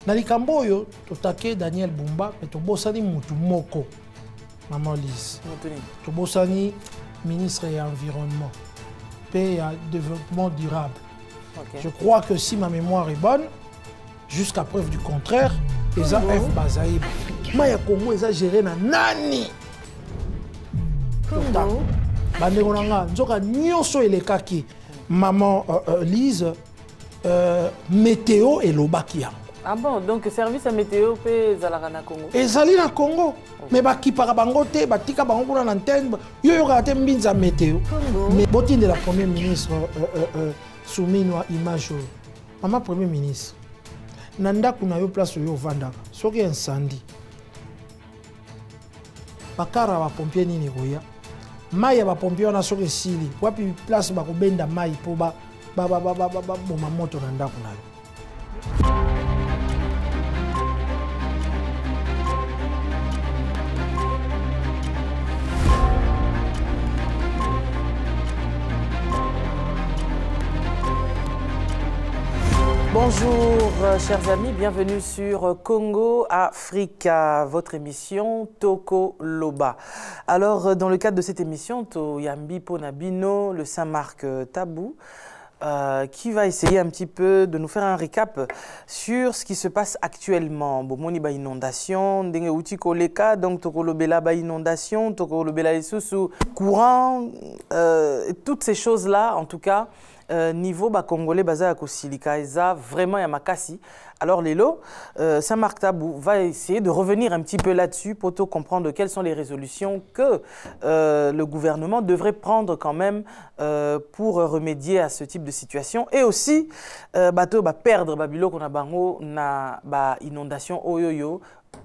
Na likambo oyo totake Daniel Bumba mais tobosani mutu moko Maman Lise. Tobosani ministre de l'environnement, paix et développement durable. Okay. Je crois que si ma mémoire est bonne, jusqu'à preuve du contraire, Eza F Bazaïb. Maya Congo Eza géré na nani. Congo. Bandegonanga nzoka nyonso elekaki. Maman Lise météo et lobaki. Ah bon, donc service à météo pe zalaka na Congo. Ezali na Congo. Mais baki para bango te, batika bango kuna na antenne, yo yo kate mbinza météo. Mais botine de la première ministre souminwa image. Maman premier ministre. Nanda kuna yo place yo vandaka. Soki incendie. Bakara ba pompier nini koya. Mai ba pompier na soki sili. Wapi place ba kobenda mai po ba boma moto nanda kuna yo. Bonjour chers amis, bienvenue sur Congo Africa, votre émission Toko Loba. Alors dans le cadre de cette émission, To Yambi Ponabino, le Saint-Marc Tabou, qui va essayer un petit peu de nous faire un récap sur ce qui se passe actuellement. Bomoni ba inondation, ndenge uti koleka, donc Toko Lobela ba inondation, Toko Lobela isusu courant, toutes ces choses-là en tout cas. Niveau ba congolais baza ko silika eza vraiment ya makasi. Alors Lélo, Saint-Marc Tabou va essayer de revenir un petit peu là-dessus pour comprendre quelles sont les résolutions que le gouvernement devrait prendre quand même pour remédier à ce type de situation et aussi bateau ba perdre babilo qu'on a bango na ba inondation oyoyo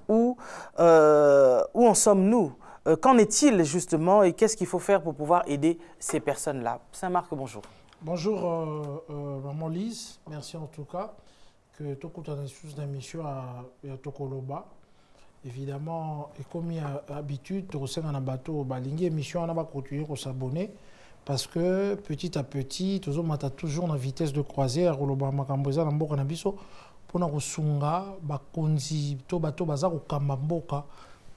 où en sommes-nous? Qu'en est-il justement et qu'est-ce qu'il faut faire pour pouvoir aider ces personnes-là? Saint-Marc, bonjour. Bonjour Maman Lise, merci en tout cas que tu as une source d'émission à Tokoloba. Évidemment, et comme il y a l'habitude, tu as un bateau, une émission, on va continuer à s'abonner parce que petit à petit, tu as toujours une vitesse de croisière pour nous sunga bakonzi to bato baza ko kamboka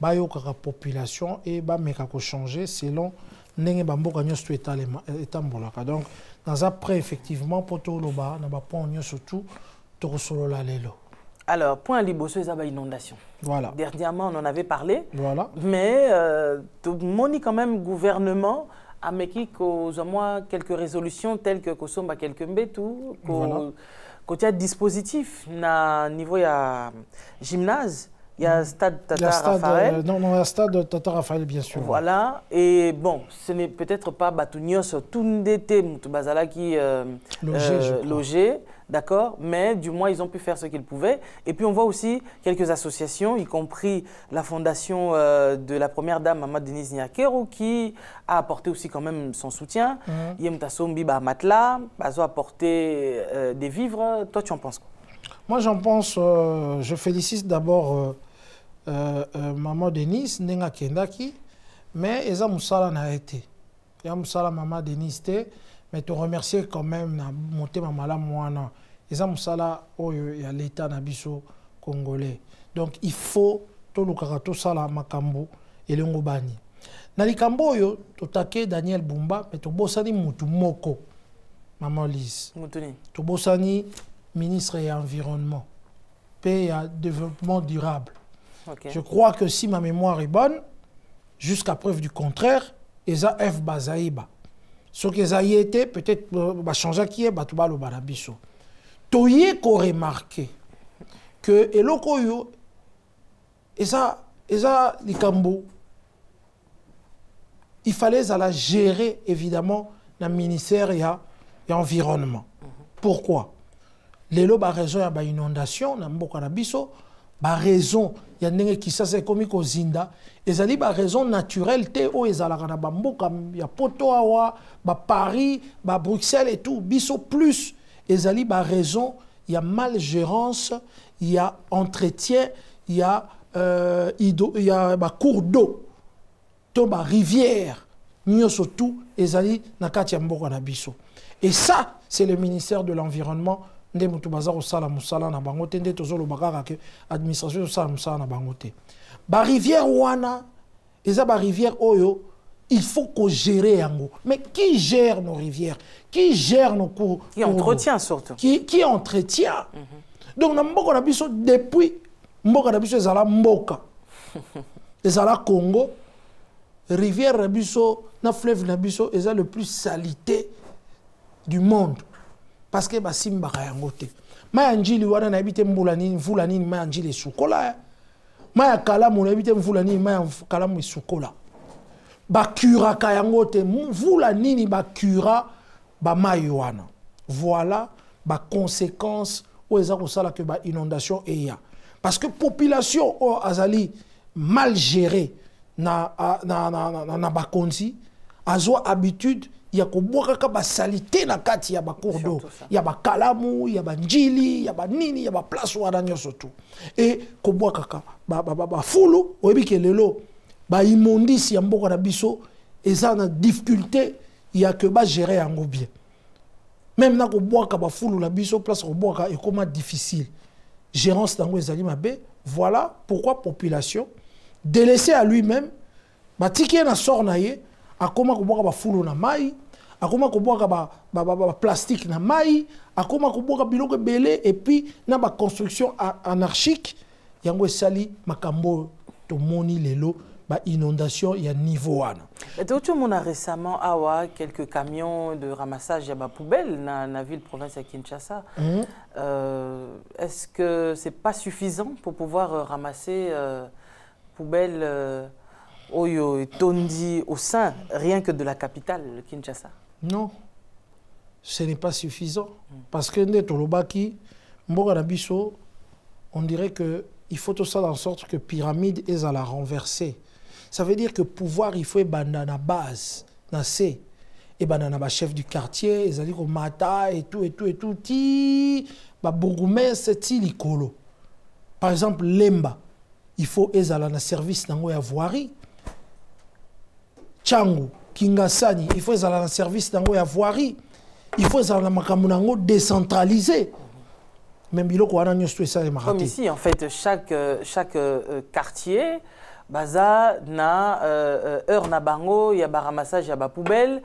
bayoka ka population et ba meka ko changer selon ndenge bamboka nyoso etambolaka. Donc dans après effectivement pour tout loba na ba point surtout to solo la lelo. Alors point liboso eza ba inondation. Voilà. Dernièrement on en avait parlé. Voilà. Mais tout moni quand même gouvernement a meki ko moi quelques résolutions telles que kosomba quelques mbetu ko côté dispositif na niveau ya gymnase. Il y a stade Tata Raphaël. Non, il y a stade Tata Raphaël, bien sûr. Voilà. Et bon, ce n'est peut-être pas Batunios, Tundete, Moutubazala qui logé, d'accord, mais du moins ils ont pu faire ce qu'ils pouvaient. Et puis on voit aussi quelques associations, y compris la fondation de la première dame, Maman Denise Niakeru, qui a apporté aussi quand même son soutien. Yemtasombi Bamatla, Bazo a apporté des vivres. Toi, tu en penses quoi? Moi, j'en pense, je félicite d'abord Maman Denise, Nenga Kendaki, mais Eza Moussala n'a été. Eza Moussala Maman Denise, mais te remercier quand même, na monté Mamala Mouana. Eza Moussala, il y a l'État Nabiso congolais. Donc, il faut tout le karato sala makambo et le ngobani. Na likambo yo, totake Daniel Bumba, mais to bosani mutu moko. Maman Lise. To bosani ministre de l'environnement, paix et développement durable. Okay. Je crois que si ma mémoire est bonne, jusqu'à preuve du contraire, Eza F Bazaïba. Ce que ça y était, peut-être, va changer qui est, Batouba le Barabiso. Toye qu'on remarqué que Eloko yo, Eza Likambo, il fallait la gérer évidemment dans le ministère et l'environnement. Pourquoi? Les lots, raison, il y a une inondation, il raison, il y a une qui s'est commis au Zinda, et il y a raison naturelle, il y a Potoawa, Paris, Bruxelles et tout, biso plus, il y a raison, il y a malgérance, il y a entretien, il y a cours d'eau, il rivière, surtout, il y a et ça, c'est le ministère de l'Environnement. nde mutu baza kosala musala na bango te nde tozoloba kaka ke administration tosala musala na bango te. Ba rivière wana eza ba rivière oyo il faut qu'on gère yango. Mais qui gère nos rivières? Qui gère nos cours? Qui entretient surtout. Qui entretient. Donc, dans Mboka Nabiso, depuis Mboka Nabiso, ezala Mboka. Ezala Congo. Rivière Nabiso, na fleuve Nabiso, ezala le plus salité du monde. Parce que Basimba Kayangote. Maya Njili wana na habite Mbulani, Mvulani, Maya Njili Sukola. Maya Kalamu na habite Mvulani, Maya Kalamu Sukola. Bakura Kayangote, Mvula nini bakura ba mayuana. Voilà ba conséquence ou ezako sala que ba inondation eya. Parce que population o azali mal gérée na bakonzi azo habitude ya koboka ka ba salité na kati ya ba cours d'eau. Ya ba kalamu, ya ba njili, ya ba nini, ya ba place wana nyoso tout. Et koboka ka ba fulu oyebi ke lelo ba imondisi ya mboka na biso eza na difficulté ya que ba gérer yango bien. Même na ko boaka ba fulu la biso place ko boaka e comment difficile. Gérance dango ezali mabe. Voilà pourquoi population délaissée à lui-même ba tiké na sort na ye a comment ko boaka ba fulu na mai, a comment ko boaka ba plastique na mai, a comment ko boaka biloko belé et puis na ba construction anarchique yango esali makambo to moni lelo. Bah, inondation, il y a niveau. Tout le monde a récemment quelques camions de ramassage à poubelle dans la ville-province de Kinshasa. Est-ce que ce n'est pas suffisant pour pouvoir ramasser poubelle Oyo et Tondi au sein rien que de la capitale, Kinshasa? Non, ce n'est pas suffisant. Parce que Ndetolobaki, Mboganabiso, on dirait qu'il faut tout ça en sorte que pyramide est à la renverser. Ça veut dire que pouvoir, il faut banana base, et banana chef du quartier, ils allaient au mata et tout, ti, bourgmestre, ti likolo. Par exemple, Lemba, il faut ezala na service nango ya voirie. Changu, Kingasani, il faut ezala na service nango ya voirie. Il faut ezala na makambo nango décentralisé. Même biloko wana nyosto esa les comme ici, en fait, chaque quartier, baza na heure na bango, il y a ramassage, il y a poubelle.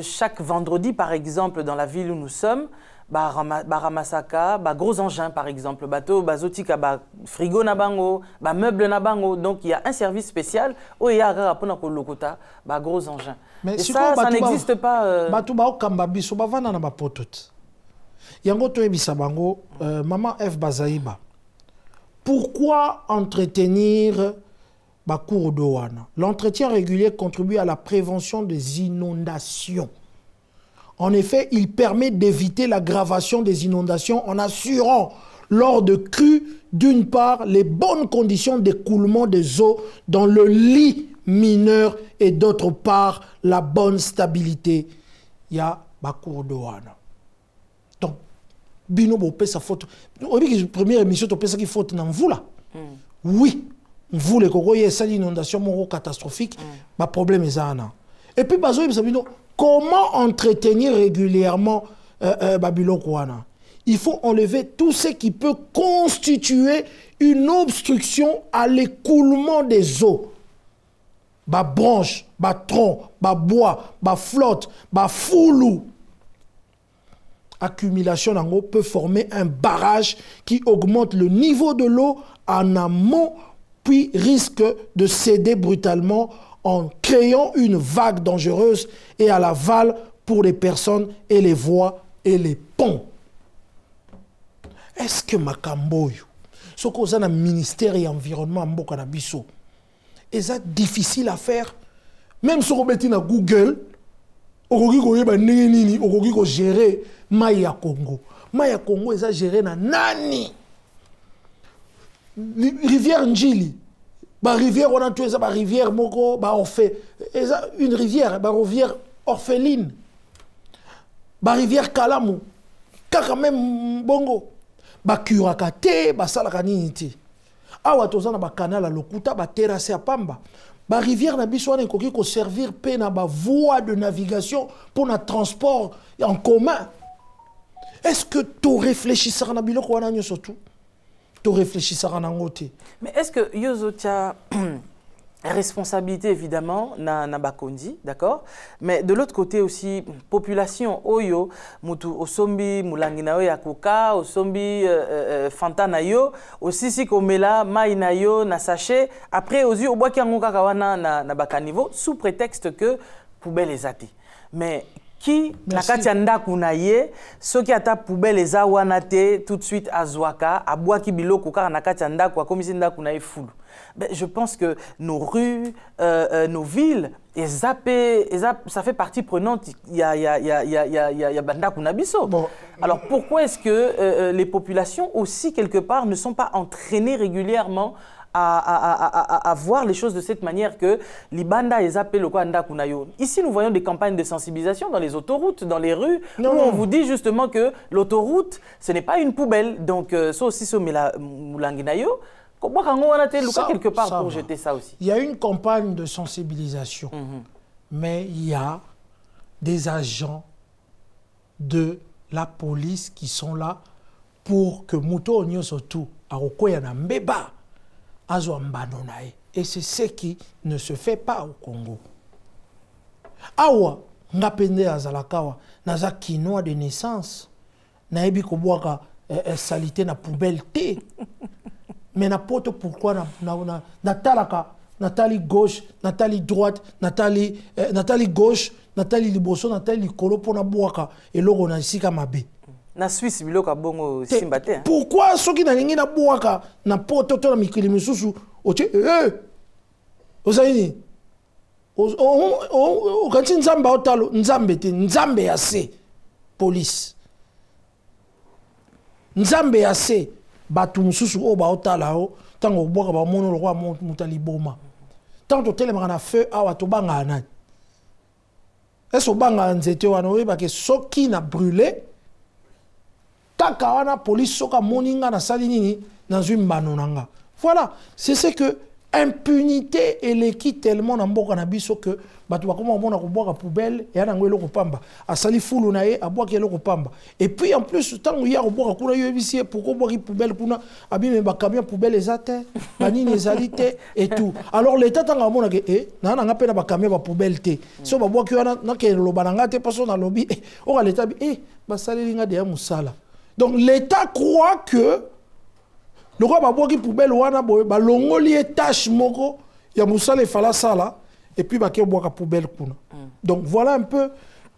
Chaque vendredi, par exemple, dans la ville où nous sommes, ramassaka, gros engins, par exemple, bateau, bazotika, frigo na bango, meuble na bango. Donc il y a un service spécial où il y a lokota, gros engins. Mais et ça n'existe pas. Batouba kambabiso bavana na bapotot. Yango to ebisa bango, maman F Bazaïba. Pourquoi entretenir cours d'eau? L'entretien régulier contribue à la prévention des inondations. En effet, il permet d'éviter l'aggravation des inondations en assurant, lors de crues, d'une part, les bonnes conditions d'écoulement des eaux dans le lit mineur et d'autre part, la bonne stabilité. Il y a cours d'eau. Donc, Bino Bopé, sa faute. On dit que la première émission, tu penses qu'il faut dans vous là. Oui. Vous, les Congolais, il y a une inondation catastrophique, le problème est là. Et puis, comment entretenir régulièrement Babylone Kouana? Il faut enlever tout ce qui peut constituer une obstruction à l'écoulement des eaux. Branche, tronc, bois, flotte, foulou. Accumulation en eau peut former un barrage qui augmente le niveau de l'eau en amont puis risque de céder brutalement en créant une vague dangereuse et à l'aval pour les personnes et les voies et les ponts. Est-ce que Makamboyo, ce qu'on a dans le ministère et l'environnement, c'est difficile à faire? Même si on met dans Google, on peut gérer Maya Congo. Maya Congo est géré dans Nani. Rivière Njili, rivière on a tué ça, rivière moko, une rivière orpheline, rivière Kalamu, kaka même bongo, Kurakate, salaka nini. Awa tozana canal à lokuta, terrasse à Pamba, rivière na biso wana ekoki ko servir pe na voie de navigation pour na transport en commun. Est-ce que tu réfléchis à biloko wana nyo surtout? Tu réfléchis à nangote. Mais est-ce que Yozo tia responsabilité évidemment na bakondi, d'accord? Mais de l'autre côté aussi population oyo mutu osombi mulangina ya koka osombi fanta na yo aussi si komela mai na yo na sachet après aux yeux obwaki yango kaka wana na bakaniveau sous prétexte que poubelle ezati. Mais qui na kati ndaku na ye soki ata poubelle eza wana te tout de suite azwaka abwaki biloko kaka na kati ndaku akomisi ndaku na ye fulu. Ben, je pense que nos rues, nos villes, ça fait partie prenante. Il y a Banda Kunabiso. Bon. Alors pourquoi est-ce que les populations aussi, quelque part, ne sont pas entraînées régulièrement à voir les choses de cette manière que les bandas les appellent le Kwanda Kunayo. Ici, nous voyons des campagnes de sensibilisation dans les autoroutes, dans les rues, où on vous dit justement que l'autoroute, ce n'est pas une poubelle. Donc, ça aussi, ça, mais la Moulanginayo. Quelque part pour jeter ça aussi. Il y a une campagne de sensibilisation, mais il y a des agents de la police qui sont là pour que Mouto Onyo surtout Arokoyana Mbeba Azwambanonae. Et c'est ce qui ne se fait pas au Congo. Awa ngapende azalakawa naza quinoa de naissance naebi kobwaka salité na poubelle te. Mais n'importe pourquoi Nathalie gauche, Nathalie droite, Nathalie gauche, Nathalie liboso, Nathalie likolo pour na boaka et l'oro na sika mabe. Na Suisse biloka bongo simbate. Pourquoi ceux qui na lingi na boaka na poto to na mikili misusu oche ozaini o kanti nzamba otalo nzambe te nzambe ya se police nzambe ya se batu mususu o ba otala o tango boka ba mono roi mutali boma tanto telema na feu awa to banga nani eso banga nzete wana o ba ke soki na brûler kaka wana police soka moninga na sali nini na zwi mbano nanga. Voilà, c'est ce que impunité et l'équité tellement na mboka na biso que batu bakoma mona ko boka poubelle et ana ngwelo ko pamba asali fulu na ye aboka eloko pamba et puis en plus tango ya ko boka kuna yo bisi pourquoi boka poubelle kuna abime ba camion poubelle ezate banini ezalité et tout. Alors l'état tanga mona ke na nga pe na ba camion ba poubelle te so ba boka wana na ke lo bananga te paso na lobby o l'état ba sali linga de musala. Donc l'état croit que le roi va boire qui poubelle wana ba longoli tâche moko ya musala fala sala et puis ba ke boire poubelle kuna. Donc voilà un peu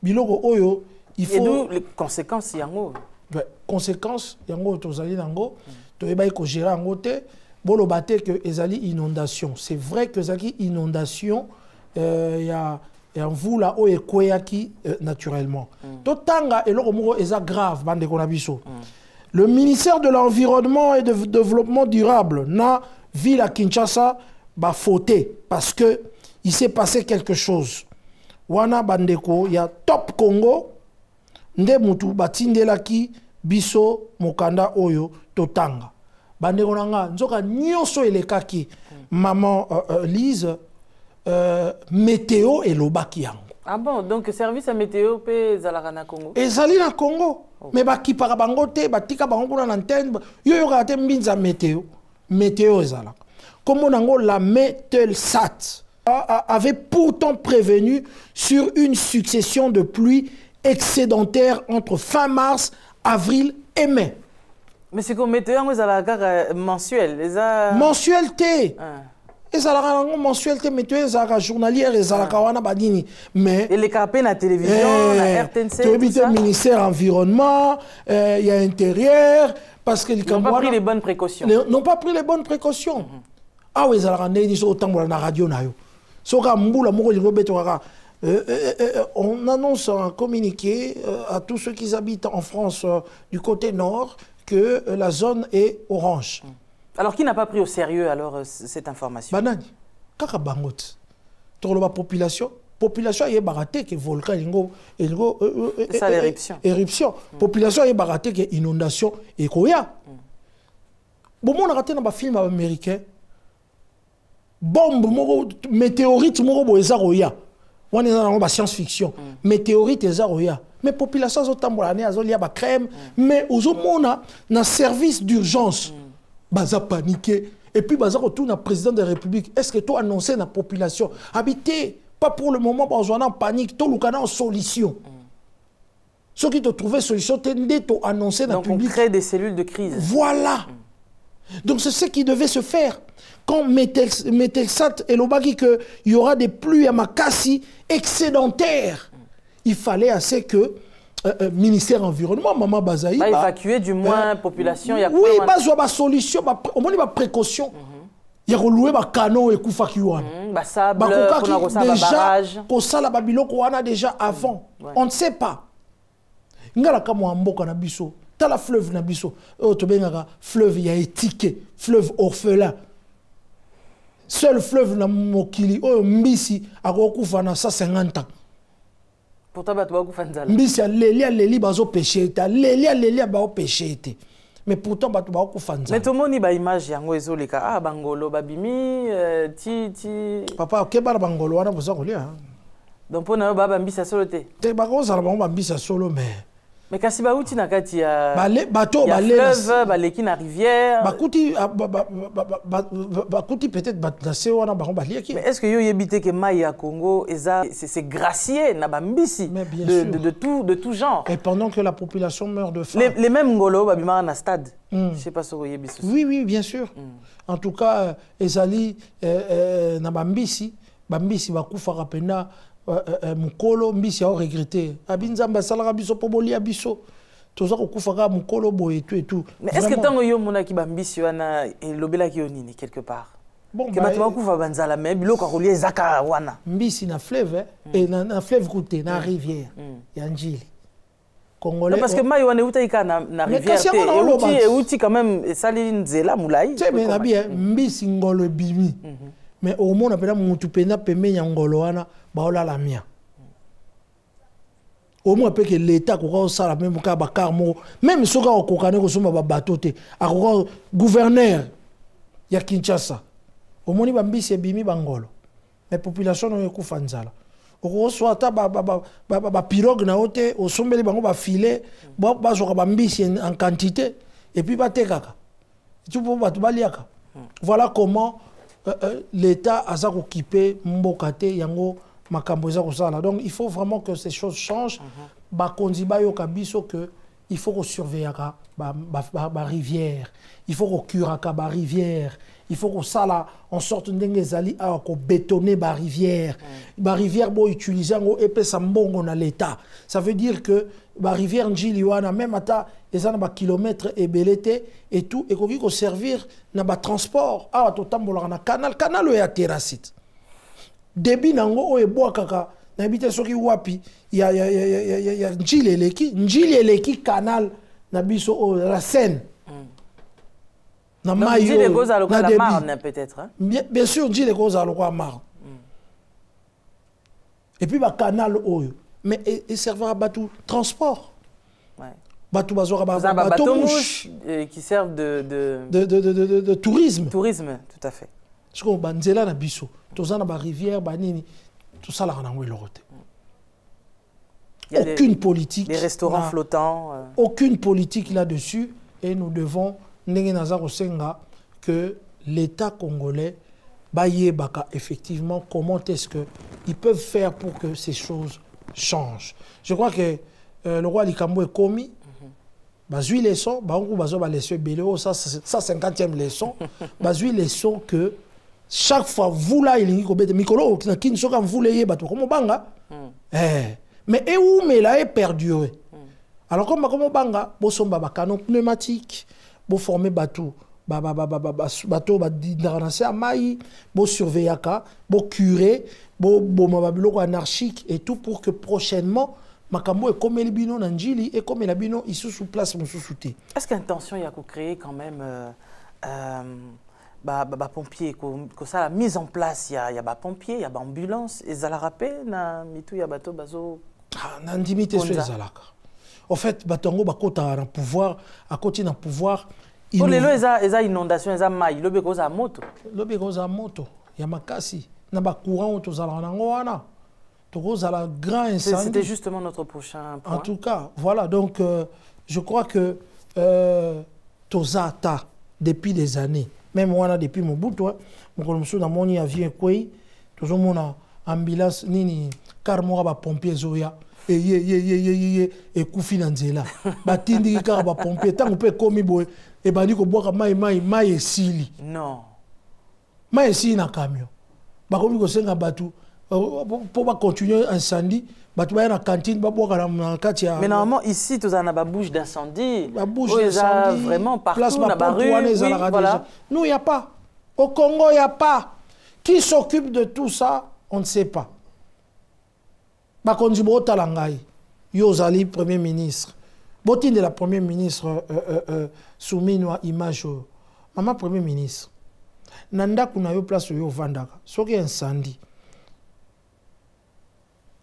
biloko oyo il faut. Et d'où les conséquences yango. Ben conséquences yango tozali nango to eba ko gérer yango te bolo baté que ezali inondation. C'est vrai que ezali inondation ya et en vous là o ekoyaki naturellement. Totanga eloko moko eza grave bande konabiso. Le ministère de l'Environnement et de Développement durable, na ville à Kinshasa, va fauter parce que il s'est passé quelque chose. Wana bandeko, il y a Top Congo, nde mutu batindelaki biso mokanda oyo totanga. Bandeko nanga, nzoka nyonso elekaki. Maman Lise, météo et lobaki yango. Ah bon, donc service à météo pe zalaka na Congo. Ezali na Congo. Mais baki para bango te, batika bango kuna na antenne, yo yo kate mbinza météo. Météo ezala. Comme on la Metelsat avait pourtant prévenu sur une succession de pluies excédentaires entre fin mars, avril et mai. Mais c'est comme météo ezala mensuel, mensuel te. Ezalaka mensualité météo ezalaka journalière ezalaka wana badini mais et les capés na télévision na RTNC tout ça ministère environnement il y a intérieur parce que ils n'ont pas pris les bonnes précautions n'ont pas pris les bonnes précautions ah oui ezalaka ndeni so tambola na radio na yo soka mbula moko lirobeto kaka on annonce un communiqué à tous ceux qui habitent en France du côté nord que la zone est orange. Alors, qui n'a pas pris au sérieux alors cette information? Banani, kaka bangot. Tolo ba population est baraté que volcan ça l'éruption. Éruption. Population est baraté que inondation et koya. Bon on a raté dans ba film américain. Bombe moko météorite moko boeza koya. On est dans la science-fiction. Météorite et zaroya. Mais population sont tambolane, azolia ba crème. Mais aux hommes na service d'urgence, baza paniqué. Et puis baza retourne à président de la République. Est-ce que toi annoncer la population habiter pas pour le moment besoin en panique, tout le canal en solution. Ceux qui te trouvaient solution, t'es annoncé dans le public. Donc on crée des cellules de crise. Voilà. Donc c'est ce qui devait se faire. Quand Metelsat et Lobaki qu'il y aura des pluies à Makassi excédentaires, il fallait assez que ministère environnement, Maman Bazaï, évacuer du moins la population. Il y a oui, il y a une solution, au moins il y a une précaution. Il y a loué un canon et Koufakiwan. Sable, déjà, pour ça, la Babylone, on a déjà avant. On ne sait pas. Il y a un mboka na biso. T'as la fleuve na biso. Oh, tu as fleuve, il y a étiqué. Fleuve orphelin. Seul fleuve na mokili. Oh, mbisi, a koufa na 150 ans. Pourtant, tu vas koufa nzala. Mbisi, léli, bazo péché. Léli, bazo péché. Mais pourtant, tu vas koufa nzala. Mais tout le monde a une image. Ah, Bangolo, Babimi, Papa, keba Bangolo, on a besoin de lire. Donc, pour nous, Bambisa solo. T'es pas ça, Bambisa solo, mais kasi ba uti na kati ya bateau fleuve baleki na rivière bakuti peut-être batase wana bango baliaki. Mais est-ce que yo yebite que mai ya Congo c'est gracier na bambisi de tout genre, et pendant que la population meurt de faim les mêmes ngolo babima na stade. Je sais pas si vous yebi. Oui bien sûr. En tout cas ezali na bambisi bakufa rapena. Mukolo mbisi a regretté abinzamba salaka biso poboli abiso toza kokufaka mukolo boye et tout. Mais est-ce que tango yo mona ki bambisi wana et lobela ki onini quelque part bon que batwa kufa banzala mais biloko ko lié zaka wana mbisi na fleuve et na fleuve route na rivière ya njili congolais. Non, parce que mai wana uta na rivière et uti quand même sali nzela mulai c'est mais na bien mbisi ngolo bimi. Mais au moins, on a mutu pena peme nyangolo wana baola la mia. Au moins, que l'État ko ça la même ka bakar mo même soka ko kané ko soma ba bateau te akoko gouverneur ya Kinshasa. Au moins ba mbisi bimi bangolo. Mais population no ekufa nzala. Oko so ata ba pirogue na ote o sombeli bango ba filet ba zo ba mbisi en quantité et puis ba tekaka. Tu peux ba baliaka. Voilà comment l'État a occupé mbokate yango makambo za kosala. Donc il faut vraiment que ces choses changent. Ba konziba yo kabiso que il faut qu'on surveille ba rivière, il faut qu'on curaka ba rivière, il faut qu'on sala en sorte ndenge zali a ko bétonner ba rivière. Ba rivière bo utiliser ngo epesa mbongo na l'État. Ça veut dire que ba rivière njili wana même ata ezana ba kilomètres ebelete et tout et koki ko servir na ba transport a to tambola na canal o ya terracite débit nango o eboa kaka na bité soki wapi ya njili eleki canal na biso o la Seine na mayo na la Marne peut-être hein? Bien sûr njili ko za lokwa Marne et puis ba canal oyo mais il servira à tout transport. Bateau mouche qui servent de tourisme. Tourisme, tout à fait. Parce que banzela na biso, toza na ba rivière banini, tout ça là na ngwelorote. Aucune politique. Les restaurants flottants. Aucune politique là-dessus et nous devons ndenge nazaro senga que l'État congolais baye baka effectivement comment est-ce que ils peuvent faire pour que ces choses changent. Je crois que le roi Likambo est commis. Bazui leçon, bango bazo ba leçon belé ça 50e leçon. Bazui leçon que chaque fois vous là il ko bete mikolo na kin soka vous leye bato comme banga. Mais et où mais là est perduré. Alors comme banga bo somba ba canon pneumatique, bo former bateau bateau ba dindanase à mai, bo surveillaka, bo curer, bo mababilo anarchique et tout pour que prochainement makambo et comme les bino nanjili et comme la bino ils sont sous place mon sous-souté. Est-ce qu'intention il y a qu'à créer quand même pompiers que ça la mise en place il y a pompiers il y a ambulance et ça la rappelle na mitu ya bateau bazo nandimité sur les alaka. En fait batongo bakota na pouvoir à côté na pouvoir pour les lois eza inondation eza mai lobe ko za moto ya makasi na ba courant to zala nango wana Togo à la grand incendie. C'était justement notre prochain point. En tout cas, voilà. Donc, je crois que Tozata, depuis des années, même moi, depuis mon bout, mon dans mon avion, toujours mon ambulance, nini, car moi, ba pompier zoya, et koufi nanzela. Batindi car ba pompier, tant qu'on peut commis boy, et bandi ko boka mai sili. Non. Mai sili na camion. Ba komi ko senga batu, pour pas continuer incendie. Mais normalement, ici, tu as une bouche d'incendie. La bouche d'incendie. Vraiment partout, dans la rue. Oui, voilà. Nous, il n'y a pas. Au Congo, il n'y a pas. Qui s'occupe de tout ça, on ne sait pas. Bakonjibo Talangai, Yozali, Premier ministre. Botine de la Premier ministre soumis à image. Maman Premier ministre. Nanda kuna yo place yo vandaka. Soki incendie.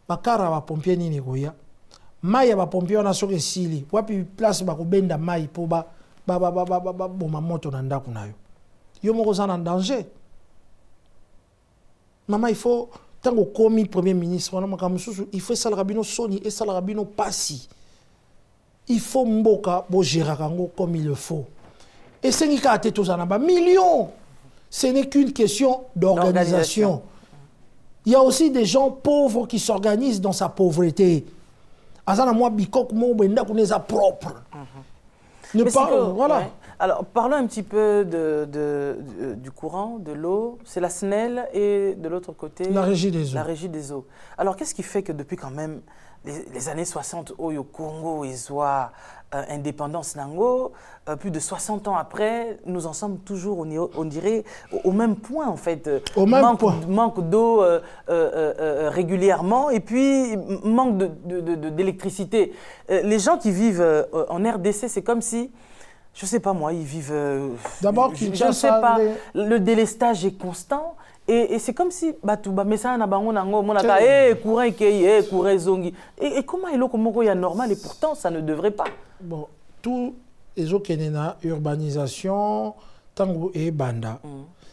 Bakara ba pompier nini koya mai ba pompier na soke sili wapi place ba kobenda mai po ba boma moto na ndako na yo moko za na danger. Maman, il faut tango komi premier ministre wana makamususu il faut ça rabino soni et ça rabino pasi. Il faut mboka bo gérer kango comme il le faut. Et c'est ni ka teto za na ba millions. Ce n'est qu'une question d'organisation. Il y a aussi des gens pauvres qui s'organisent dans sa pauvreté. Propre. Voilà. Ouais. Alors, parlons un petit peu du courant, de l'eau. C'est la SNEL et de l'autre côté... La Régie des eaux. La Régie des eaux. Alors, qu'est-ce qui fait que depuis quand même les années 60, au Congo, ils ont indépendance Nango, plus de 60 ans après, nous en sommes toujours, on dirait, au même point en fait. Au même point. Manque d'eau régulièrement et puis manque d'électricité. Les gens qui vivent en RDC, c'est comme si, je ne sais pas moi, ils vivent... D'abord, je ne sais pas, le délestage est constant. Et c'est comme si mais ça courant zongi. Et comment il est normal et pourtant ça ne devrait pas. Bon, tout les autres urbanisation tango et banda.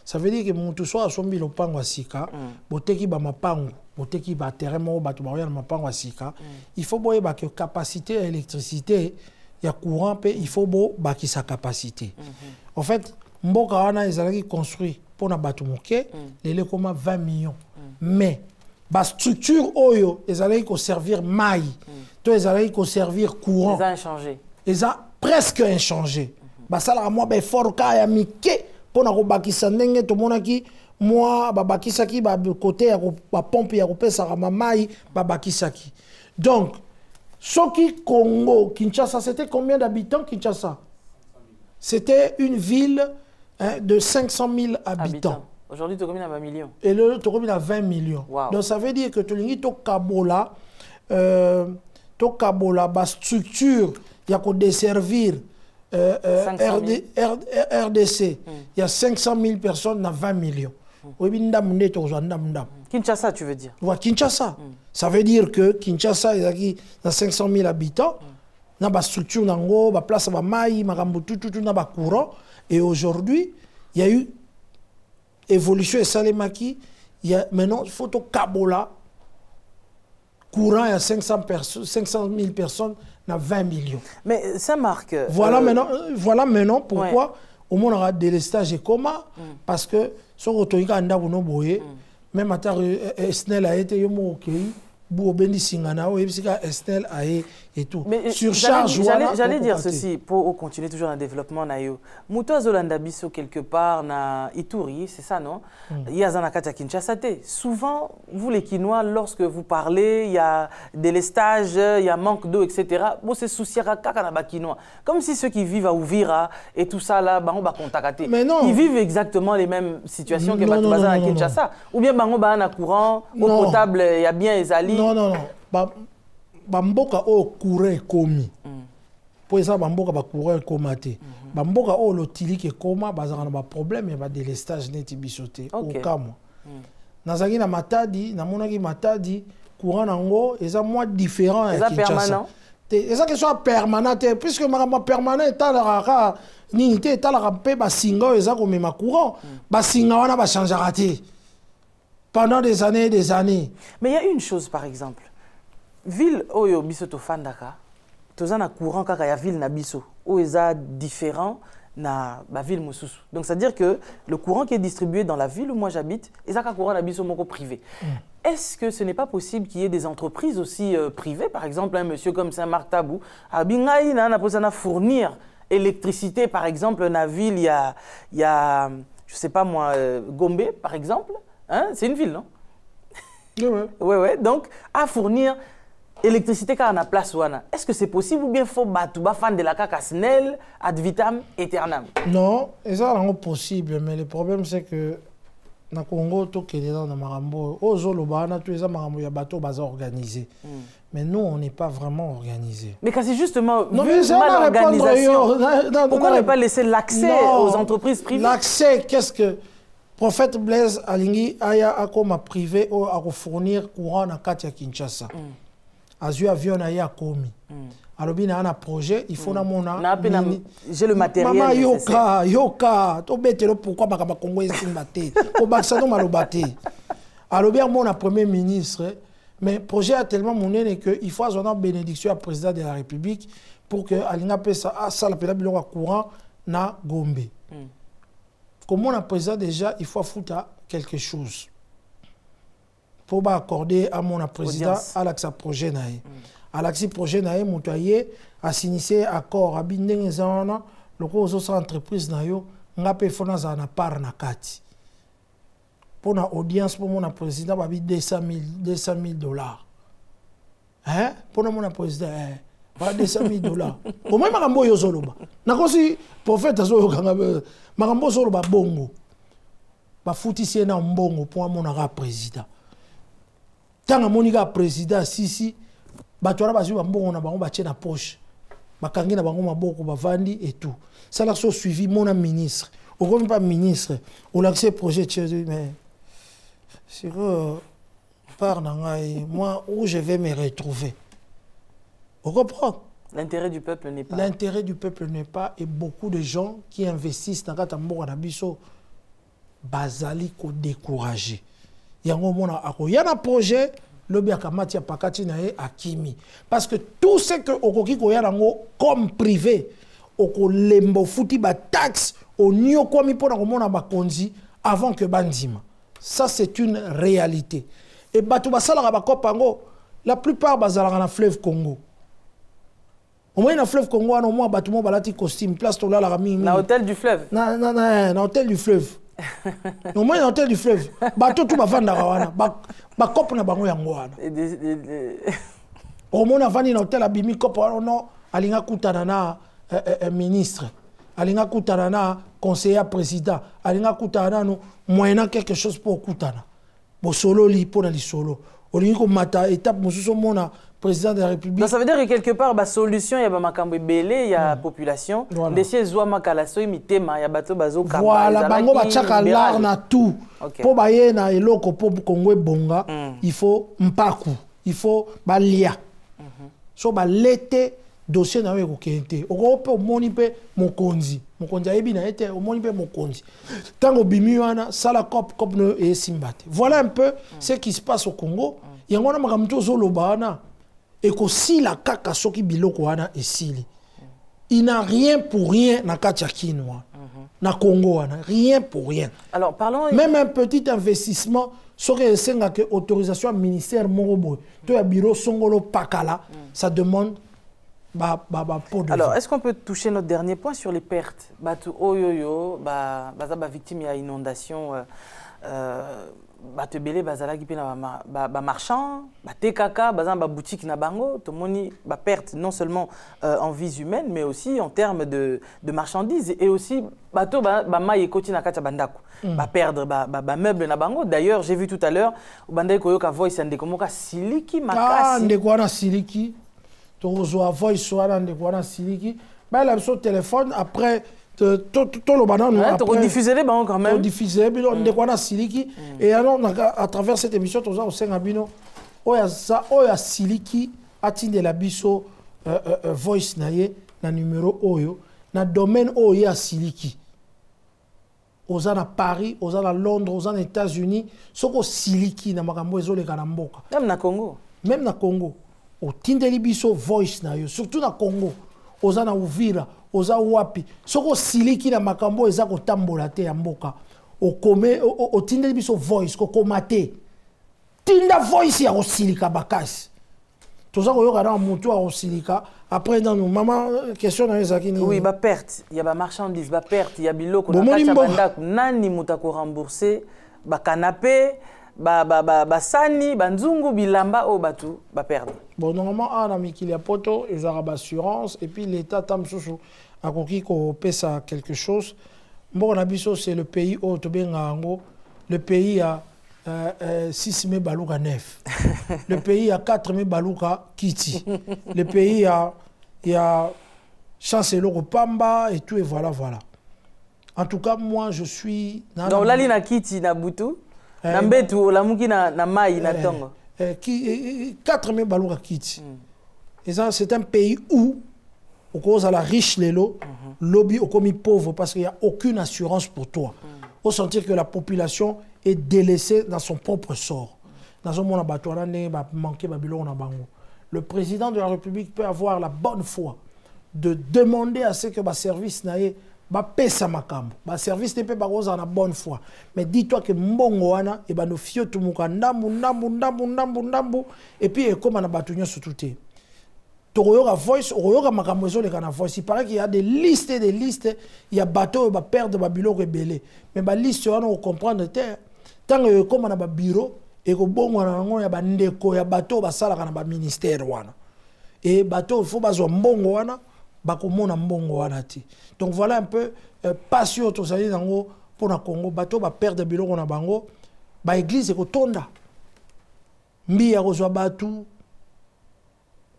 Ça veut dire que mon tout soit sombi lo pango sika, boteki ba mapango, boteki ba terrain mo ba tubaria na mapango sika. Il faut boye ba que capacité à électricité, il y a courant pe il faut bo ba ki sa capacité. En fait, mboka wana ezalaki construit pour na batu moké, les comme 20 millions. Mais la structure oyo ezalaki ko servir mai, to ezalaki ko servir courant. Ils ont inchangé. Ils ont presque inchangé. Ba sala moi be fort ka ya mike pour na ko bakisa ndenge to monaki moi ba bakisaki ba côté ya ba pompe ya ko pesa ma mai ba bakisaki. Donc Soki Congo Kinshasa, c'était combien d'habitants Kinshasa? C'était une ville de 500 000 habitants. Aujourd'hui, tu as combien à 20 millions? Et le tu as 20 millions. Wow. Donc ça veut dire que tu as Kabola, la structure, il y a qu'à desservir RDC. Il y a 500 000 personnes dans 20 millions. Kinshasa, tu veux dire? Ouais, Kinshasa. Ça veut dire que Kinshasa, il y a 500 000 habitants. Il y a une structure, il y a une place, il y a un courant. Et aujourd'hui, il y a eu évolution et Salemaki. Il y a maintenant, il faut Kabola. Courant, il y a 500 000 personnes dans 20 millions. Mais ça marque. Voilà maintenant pourquoi au monde aura délestage et comment. Parce que si on a même à SNEL a été et tout. Mais surcharge. J'allais dire ceci pour continuer toujours le développement. Mouto Zolanda Bisso quelque part na Ituri, c'est ça non? Il y a Zanakata Kinshasa. Souvent, vous les Kinois, lorsque vous parlez, il y a délestage, il y a manque d'eau, etc. Bon, c'est souci à Kinois. Comme si ceux qui vivent à Ouvira et tout ça là, on va contacter. Mais non. Ils vivent exactement les mêmes situations que Batoubaza à Kinshasa. Ou bien Bango Bahana courant, eau potable, il y a bien les alliés. Non. Bamboka o courant komi. Pour ça bamboka ba courant komate. Bamboka o lotili ke koma bazana ba problème et ba délestage neti bisoté au kamo. Nazaki na Matadi, na monaki Matadi courant nango eza moins différent à Kinshasa. Eza que soit permanent puisque ma permanent est à la rara ni té à la rampe ba singa eza comme ma courant. Ba singa wana ba changer raté. pendant des années et des années. Mais il y a une chose, par exemple. Ville Oyo Biso Tofandaka, Tozan a courant kaka ya ville na Biso, où ils a différent na la ville Moussousou. Donc, c'est-à-dire que le courant qui est distribué dans la ville où moi j'habite, ils ont un courant na Biso moko privé. Est-ce que ce n'est pas possible qu'il y ait des entreprises aussi privées, par exemple un monsieur comme Saint-Marc Tabou, à Bingaï, na fournir électricité, par exemple, dans la ville, il y a je sais pas moi, Gombe, par exemple, hein? C'est une ville, non? Oui, oui. Donc, à fournir électricité quand on a place, est-ce que c'est possible ou bien faut batouba fan de la caca snell ad vitam aeternam? Non, c'est possible, mais le problème c'est que dans le Congo, tout est dans le Marambo. Au Zolobana, tous les Marambo, il y a bateau organisé. Mais nous, on n'est pas vraiment organisé. Mais quand c'est justement non, mais l'organisation, pourquoi ne pas laisser l'accès aux entreprises privées? L'accès, qu'est-ce que Prophète Blaise Alingi a comme privé à fournir courant dans Katia Kinshasa. Azu avion a ya komi. Alors bien un projet, il faut na mona. J'ai le matériel. Maman yoka, to betelo pourquoi bakaba Congo esimbate. Ko baksano malobate. Alors bien mon premier ministre, mais projet a tellement monné que il faut avoir bénédiction à président de la République pour que alinga pesa ça la biloko courant na Gombe. Comme on a président déjà, il faut foutre quelque chose. Pour accorder à mon président à l'accès projet naé. À l'accès projet naé, montoyer a signé accord à bindengezana, le cause aux entreprises nayo, ngapé fona zana par na kati. Pour la audience pour mon président, babi $200,000. Hein? Pour mon président, $200,000. Comment makambo yo zoloba? Nakosi prophète azo kanga makambo zoloba bongo. Ba foutisi na mbongo pour mon président. Tant monika président sisi batwara bazwa mbongo na bango batie na poche. Bakangi na bango maboko bavandi et tout. Ça l'a suivi mon ministre. Au même pas ministre, on a accès projet mais sur par moi où je vais me retrouver. On comprend? L'intérêt du peuple n'est pas. L'intérêt du peuple n'est pas et beaucoup de gens qui investissent dans Katambo Nabiso bazali ko décourager. Yango mona ako yana projet lobi akamati ya pakati na ye akimi parce que tout ce que okoki ko yana ngo comme privé oko lembo futi ba taxe au nyo komi pona ko mona bakonzi avant que bandima. Ça c'est une réalité. Et batu basala ba kopango la plupart bazala na fleuve Congo. Au moins, dans le fleuve Congo, on a bâtiment balati costume, place to la rami. Na hôtel du fleuve. Na hôtel du fleuve. Au moins, dans hôtel du fleuve. Bateau tout ba vanda wana. Ba cop na bango yango wana. Au moins, avani na hôtel abimi cop no alinga kutana na ministre. Alinga kutana na conseiller président. Alinga kutana no moyennant quelque chose pour kutana. Bo solo li pour na li solo. Olingi ko mata étape mususo mona président de la République. Donc ça veut dire que quelque part, la solution, il y a makambo belé, il y a la population. Des sièges zoa makalaso imitema, il y a bateau bazo kaba. Voilà, bango bachaka l'art na tout. Pour baye na eloko pour Congo bonga, il faut mpaku, il faut balia. So ba lete dossier na we ko kente. Oko pe omoni pe mokonzi. Mokonzi ayebi na ete omoni pe mokonzi. Tango bimi wana sala cop no e simbate. Voilà un peu ce qui se passe au Congo. Yango na makamto zoloba na et que si la kaka soki biloko wana esili. Il n'a rien pour rien na katia kinwa. Na Congo wana, rien pour rien. Alors parlons même un petit investissement soki senga que autorisation ministère morobo. To ya bureau songolo pakala, ça demande alors, est-ce qu'on peut toucher notre dernier point sur les pertes? Batu oyoyo, baza victime ya inondation, batu belé bazala ki pena ba marchand, ba tekaka, baza ba boutique na bango, to moni ba perte non seulement en vies humaines mais aussi en termes de marchandises et aussi bato ba maye koti na kati bandako. Ba perdre ba meubles na bango. D'ailleurs, j'ai vu tout à l'heure bandai koyoka voice ande komoka siliki makasi. Ah, ndeko na siliki. Tozo voice soara ndeko na siliki. Ba la so téléphone après tout le banane après diffuser les banques quand même diffuser bino ndeko na siliki et alors à travers cette émission tozo osenga bino oya siliki atinde la biso voice na ye na numéro oyo na domaine oyo ya siliki aux à Paris, aux à Londres, aux aux États-Unis, soko siliki na makambo ezoleka na mboka. Même na Congo. Même na Congo. Au tindeli biso voice na yo, surtout na Congo. Aux na Uvira, aux a wapi. Soko siliki na makambo eza ko tambola te ya mboka. Au tindeli biso voice ko komate. Tinda voice ya ko silika bakasi. Toza ko yoka na mutu a ko silika. Après, dans nos maman, question dans les akini. Oui, bah perte. Il y a bah marchandise, bah perte. Il y a biloko na kacha bandak. Nani mutako rembourser, bah canapé, bah sani, bah nzungu, bilamba, oh batu, bah perdre. Bon, normalement, on a mis qu'il y a poto, ils ont assurance, et puis l'État tam sousou a coquille qu'on paie ça quelque chose. Bon, on a vu ça, c'est le pays où tu le pays a 6 000 balouka 9. Le pays a 4 000 balouka Kiti. Le pays il y a Chancellor Pamba et tout, et voilà, voilà. En tout cas, moi, je suis... Donc, là, il y a Kiti, na Boutou, na Mbetu, la Mouki, na Maï, na Tongo. 4 000 balouka Kiti. Et ça, c'est un pays où, au cause de la riche, les lots, lobby au commis pauvre, parce qu'il n'y a aucune assurance pour toi. Au sentir que la population est délaissée dans son propre sort. Dans un monde le président de la République peut avoir la bonne foi de demander à ce que le service n'aille pas pesa makambo. Le service ne peut pas avoir la bonne foi. Mais dis-toi que mbongo wana et ben no fio tumuka ndambu et puis comme on a batunya sur tout est. Toroyoga voice, oroyoga makambo zo le kana voice. Il paraît qu'il y a des listes et des listes, il y a bateau ba perdre ba bilo rebelle. Mais ba liste on on comprendre terre. Tant que comme on a ba bureau et que bon on a ya ba ndeko ya bateau ba sala kana ba ministère wana. Et bateau il faut ba zo mbongo wana ba komona mbongo wana ti. Donc voilà un peu passion to sali nango pour na Congo bateau ba perdre bilo na bango ba église ko tonda. Mbi ya kozwa batu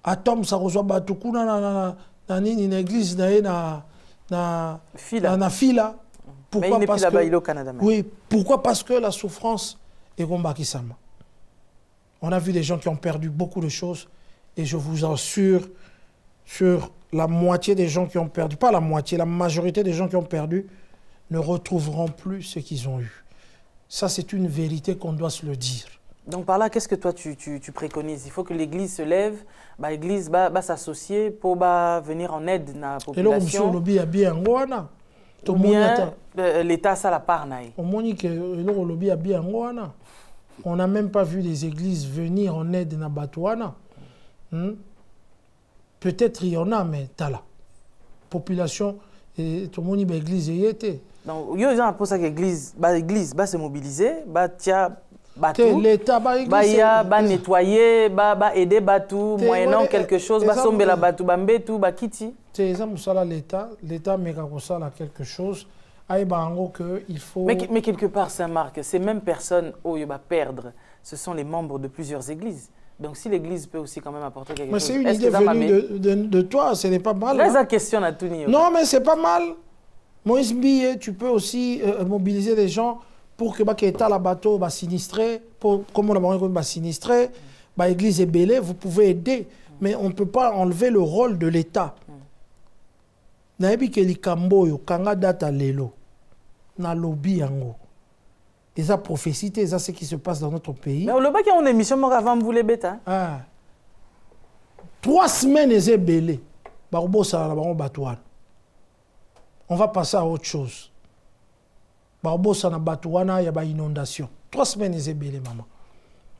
Atom ça reçoit bateau kuna na nini na église na fila. Pourquoi? Mais parce que au Canada même. Oui, pourquoi? Parce que la souffrance est combattissable. On a vu des gens qui ont perdu beaucoup de choses et je vous assure sur la moitié des gens qui ont perdu, pas la moitié, la majorité des gens qui ont perdu ne retrouveront plus ce qu'ils ont eu. Ça c'est une vérité qu'on doit se le dire. Donc par là, qu'est-ce que toi tu préconises? Il faut que l'Église se lève, l'Église va s'associer pour venir en aide à la population. Ou bien l'État ça la part. On n'a même pas vu les églises venir en aide à Batouana. Peut-être il y en a, mais t'as la population, tout le monde dit l'église y était. Donc, il y a pour ça que l'église va se mobiliser, l'État va nettoyer, va aider Batou, moyennant quelque chose, va somber la Batou, Bambetou, va Kiti. C'est ça l'État met quelque chose. Il faut... Mais quelque part, Saint-Marc, ces mêmes personnes où il va perdre, ce sont les membres de plusieurs églises. Donc si l'église peut aussi quand même apporter quelque chose. Mais c'est une idée venue de toi, ce n'est pas mal. Laisse la question à tout niveau. Non, mais c'est pas mal. Moïse Billet, tu peux aussi mobiliser des gens pour que l'État la bateau va sinistrer, comme on va sinistrer, l'église est belle, vous pouvez aider, mais on ne peut pas enlever le rôle de l'État. Naebi ke likamboyo kanga data lelo na lobby yango. Et ça prophétie, ça c'est ce qui se passe dans notre pays. Mais on le voit qu'il y a une émission avant vous les bêta. 3 semaines est belé. On va passer à autre chose. Barbosa na Batouana, il y a une inondation. 3 semaines est belé, maman.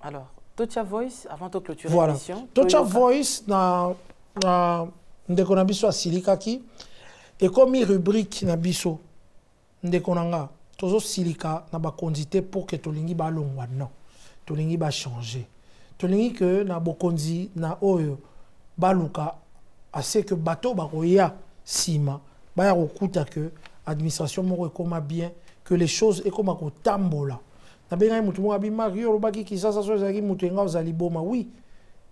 Alors, Tocha Voice, avant de clôturer voilà. l'émission. Tocha Voice, na ndekonabiso asilikaki. Et comme il rubrique na biso, ndekonanga, tozo silika na ba kondité pour que tolingi ba longwa non. Tolingi ba changer. Tolingi que na bokonzi na oyo baluka assez que bateau ba roya sima ba ya okuta que administration moko ekoma bien que les choses ekoma ko tambola. Na benga mutu mo abi Mario lobaki kisasa so ezaki mutu nga ozali boma oui.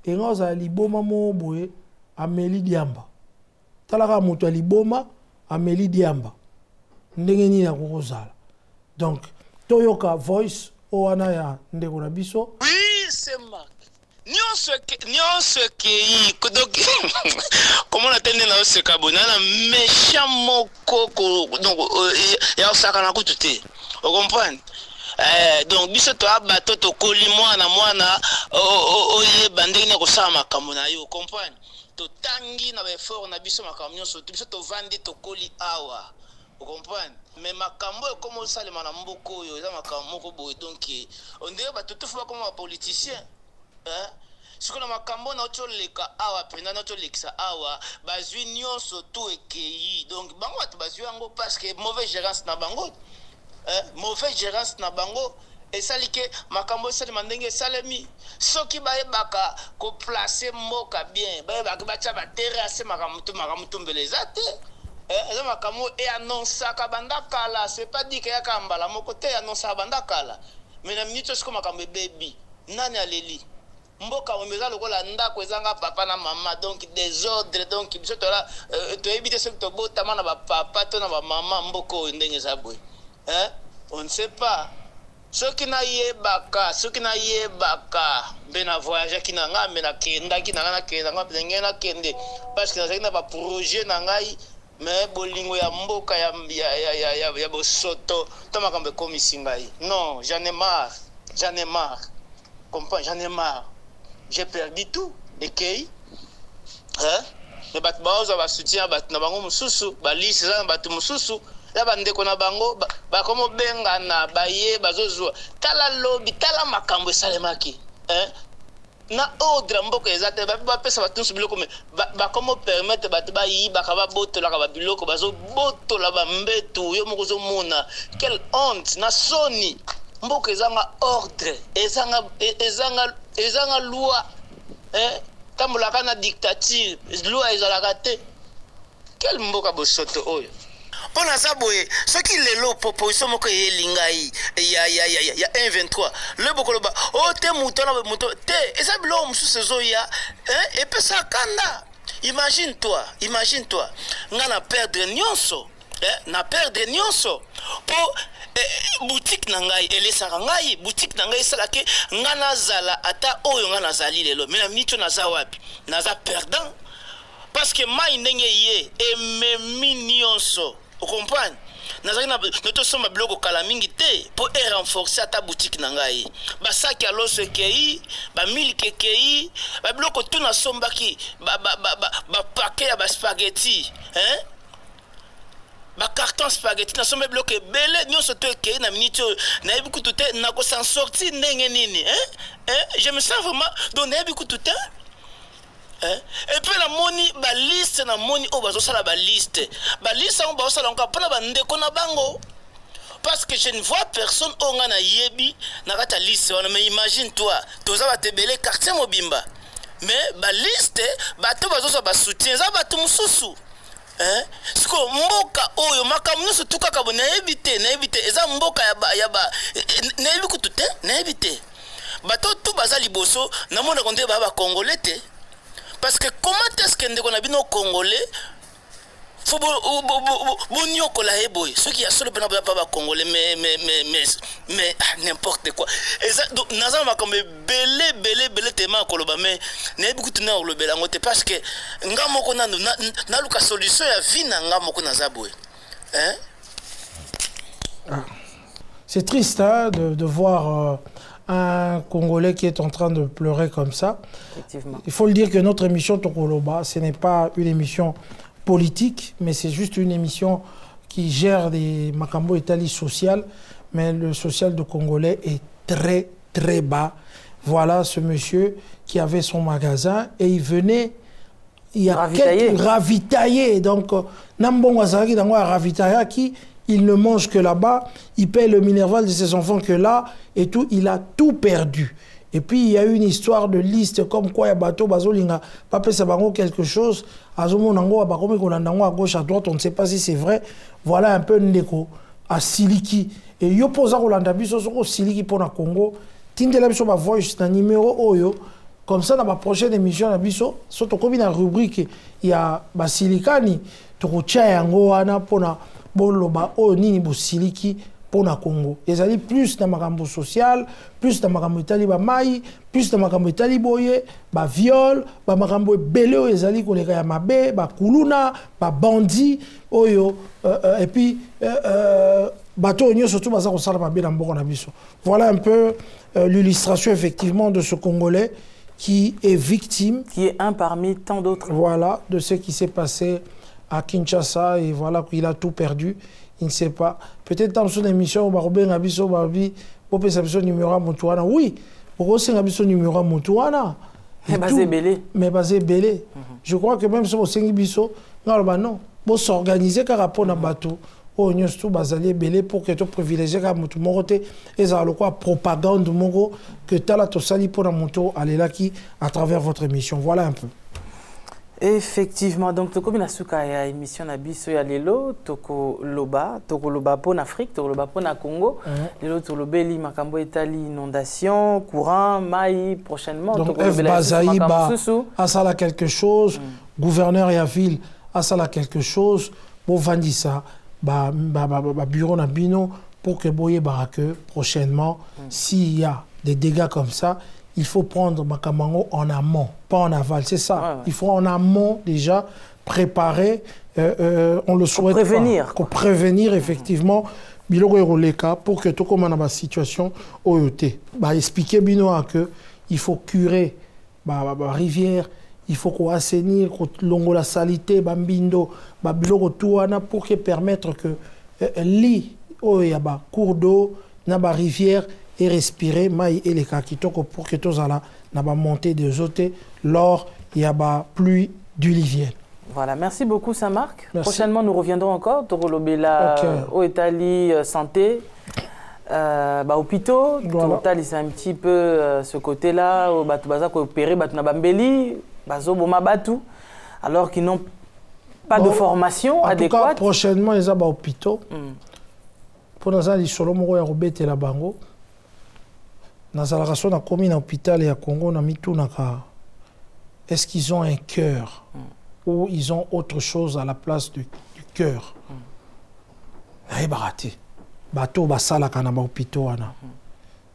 Nga ozali boma mo boye Amélie Diamba. Talaka mutu ali boma Amélie Diamba. Ndenge ni na kozala. Donc Toyoka Voice oana ya ndeko na biso. Oui, c'est Marc. nyonso kei donc comment on attend na seka bonana méchant moko donc ya osaka na kutu te vous comprenez donc biso to abato to koli mwana oye bandenge na kosala makambo na yo comprendre to tangi na effort na biso makambo nyonso biso to vandi to koli awa vous comprenez mais makambo comme on sale na mboko yo za makambo moko boye donc on dirait bato to fa comme un politicien hein ce que na makambo na otoleka awa pena na otolekisa awa bazwi nyonso to ekei donc bango bato bazwi yango parce que mauvaise gérance na bango mauvaise gérance na bango esali ke makambo esali mandenge esalemi soki bayebaka koplace mboka bien bayebaka batia baterrasse makambo mbele eza te eza makambo eannonsaka banda kala c'est pas dit ke yaka mbala moko te eannonsaka banda kala mais na minute siko makambo ebebi nani aleli mboka omeza lokola ndako ezanga papa na mama donc désordre donc biso tola toyebi te soki tobotama na bapapa to na bamama mboka oyo ndenge eza boye on ne sait pas ce qui n'a yebaka ben voyage qui n'a nga mena kenda ki na kenda nga na kende parce que na ba projet na ngai mais bolingo ya mboka ya bosoto to makambe komisi ngai non j'en ai marre comprends j'en ai marre j'ai perdu tout ekei mais bat baoza ba soutien bat na bango mususu ba liste za bat mususu ya bandeko na bango ba komo bengana baye bazozwa tala lobby tala makambo esalemaki na ordre mboka ezate ba pesa batunsu biloko me ba komo permettre bat ba yi ba ka ba botola ka ba biloko bazo botola ba mbetu yo moko zo mona quelle honte na soni mboka ezanga ordre ezanga loi tambolaka na dictature loi ezalaka te quel mboka bosoto oyo pona saboye soki lelo proposition moko elingai ya 123 le bokoloba o te muto na muto te esa bilo mususu zoya et puis ça kanda imagine toi nga na perdre nyonso po boutique na ngai elesaka ngai boutique na ngai esalaki nga nazala ata oyo nga nazali lelo mais na micho naza wapi naza perdant parce que mai ndenge ye ememi nyonso vous comprenez nazali na tosomba biloko kala mingi te po renforcer ata boutique na ngai basaki aloso ekei bamilike ekei babiloko tu nasombaki bapake ya baspaghetti ba carton spaghetti na sombe bloqué belé nyonso to ekei na minute na yebi kutu te na ko s'en sortir ndenge nini je me sens vraiment donc na yebi kutu te et puis la moni ba liste na moni o bazo sala ba liste on ba sala encore pour ba ndeko na bango parce que je ne vois personne on nga na yebi na kata liste on mais imagine toi toza ba tebele quartier mobimba mais ba liste ba to bazo ba soutien za ba to mususu siko mboka oyo makambo nyonso tu kaka nayebi te eza mboka ya ba nayebi kutu te nayebi te bato tu baza liboso namona konde ba congolais te parce que comment est-ce que ndeko na bino congolais faut bonyokola eboy ceux qui a solo pena ba congolais mais n'importe quoi donc naza makambo belé tema koloba mais nayebi kutu na olobela ngote parce que nga moko na luka solution ya vie na nga moko naza boy c'est triste de voir un Congolais qui est en train de pleurer comme ça. Effectivement. Il faut le dire que notre émission Tokoloba, ce n'est pas une émission politique, mais c'est juste une émission qui gère des Makambo Italie social, mais le social de Congolais est très bas. Voilà ce monsieur qui avait son magasin et il venait ravitailler. Donc, Nambon Wazaki, ravitailler il ne mange que là-bas, il paie le minerval de ses enfants que là, et tout, il a tout perdu. Et puis, il y a eu une histoire de liste, comme quoi il y a bateau, bazolinga, pape sabango quelque chose, azomonango, abakomi konandango à gauche, à droite, on ne sait pas si c'est vrai. Voilà un peu ndeko, à Siliki. Et yo posa Rolanda biso, soko Siliki pour na Congo, tindela biso ba voice na numéro oyo, comme ça, dans ma prochaine émission, na biso, soto comme dans la rubrique, il y a Basilikani, toko tia yango wana pour na boloba o nini bosiliki pour le Congo. Ils allaient plus dans makambo social, plus dans makambo itali ba mai, plus dans makambo itali boye, ba viol, ba makambo belé ils allaient koleka ya mabe, ba kuluna, ba bandi, oyo et puis bateau union surtout baza ko sala mabe na mboko na biso. Voilà un peu l'illustration effectivement de ce Congolais qui est victime, qui est un parmi tant d'autres. Voilà, de ce qui s'est passé à Kinshasa et voilà qu'il a tout perdu. Il ne sait pas. Peut-être dans son émission, Barobé Nabiso Barbi, Popé Sabso numéro Moutouana. Oui, pourquoi c'est Nabiso numéro Moutouana? Mais basé belé. Mais basé belé. Je crois que même si on s'est biso, non, pour s'organiser car rapport à bateau, on y a tout basé belé pour que tu privilégies car Moutou Morote et ça a le quoi propagande Mongo que tu as la tosali pour la moto aller là qui à travers votre émission. Voilà un peu. Effectivement, donc toko bina suka ya émission na biso ya lelo toko loba pour l'Afrique, toko loba pour na Congo. Lelo toko lobeli makambo etali inondation, courant, mai prochainement. Donc F Bazaïba a ça là quelque chose, gouverneur et la ville a ça là quelque chose. Bon vandisa ba bureau na bino pour que boye barake prochainement s'il y a des dégâts comme ça. Il faut prendre Makamango en amont, pas en aval. C'est ça. Ouais. Il faut en amont déjà préparer. On le souhaite prévenir. Pour prévenir effectivement. Biloko Roleka pour que tout comme on a ma situation oyote. Bah expliquer bino que il faut curer ba rivière, il faut qu'on assainir, qu'on longo la salité, bambindo, ba biloko touana pour que permettre que li oyaba cours d'eau na ba rivière et respirer maï et les kakitoko pour que tous ala n'a pas monté des eaux lors il y a ba pluie d'huivienne. Voilà, merci beaucoup Saint-Marc. Prochainement nous reviendrons encore Torolobela au Italie santé hôpitaux total c'est un petit peu ce côté-là au batu baza ko opérer batu na bambeli bazo boma batu alors qu'ils n'ont pas de formation adéquate. En tout cas, prochainement ils ont hôpitaux. Pour nous aller sur le mot ya robete la bango. Dans la raison de la commune hôpital et à Congo, on a mis tout. Est-ce qu'ils ont un cœur ou ils ont autre chose à la place du cœur? Il y a raté. Bateau, basala kanaba hôpitaux.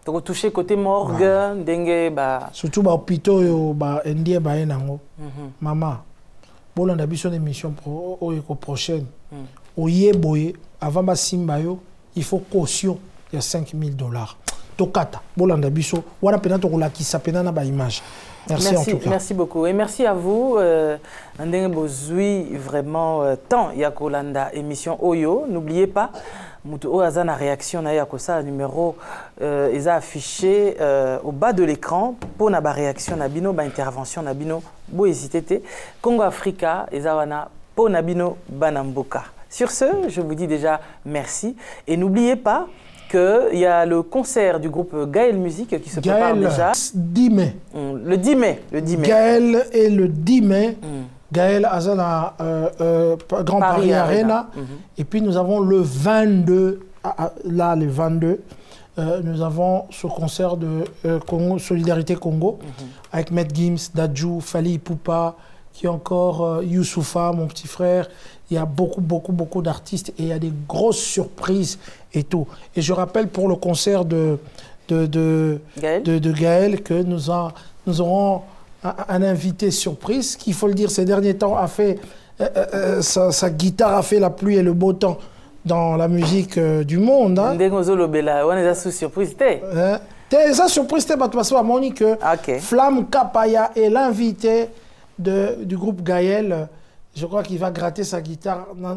Donc touché côté morgue, dengue, ba. Surtout ba hôpitaux yo ba ndie ba enango. Maman, bon on a besoin d'émission pro prochaine. Oye boye avant ba simba yo, il faut caution, il y a $5,000. Tokata, bolanda biso, wana pena tokola ki sapena na ba image. Merci en tout cas. Merci beaucoup et merci à vous. Ndenge bozui vraiment tant ya kolanda émission Oyo, n'oubliez pas mutu o azana réaction na ya ko ça numéro est affiché au bas de l'écran pour na ba réaction na bino ba intervention na bino bo hésiter Congo Africa ezawana po na bino banamboka. Sur ce, je vous dis déjà merci et n'oubliez pas qu'il y a le concert du groupe Gaël Musique qui se prépare déjà. 10 mai. Le 10 mai. Gaël est le 10 mai. Gaël Azana Grand Paris Arena. Et puis nous avons le 22, là le 22, nous avons ce concert de Congo, Solidarité Congo, avec Matt Gims, Dadju, Fali Poupa, qui est encore Youssoufa, mon petit frère. Il y a beaucoup d'artistes et il y a des grosses surprises et tout. Et je rappelle pour le concert de Gaël que nous aurons un invité surprise qui, il faut le dire, ces derniers temps a fait sa guitare a fait la pluie et le beau temps dans la musique du monde. Hein. Surprise. Ça surprise, parce que Monique Flamme Kapaya est l'invité du groupe Gaël. Je crois qu'il va gratter sa guitare. Merci.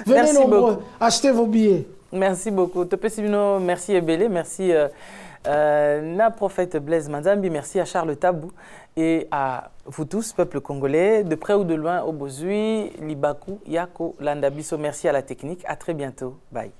Venez nombreux, achetez vos billets. Merci beaucoup. Merci Ebele, merci na prophète Blaise Manzambi, merci à Charles Tabou et à vous tous, peuple congolais, de près ou de loin, au Bozui, Libaku, Yako, Landabiso. Merci à la technique. À très bientôt. Bye.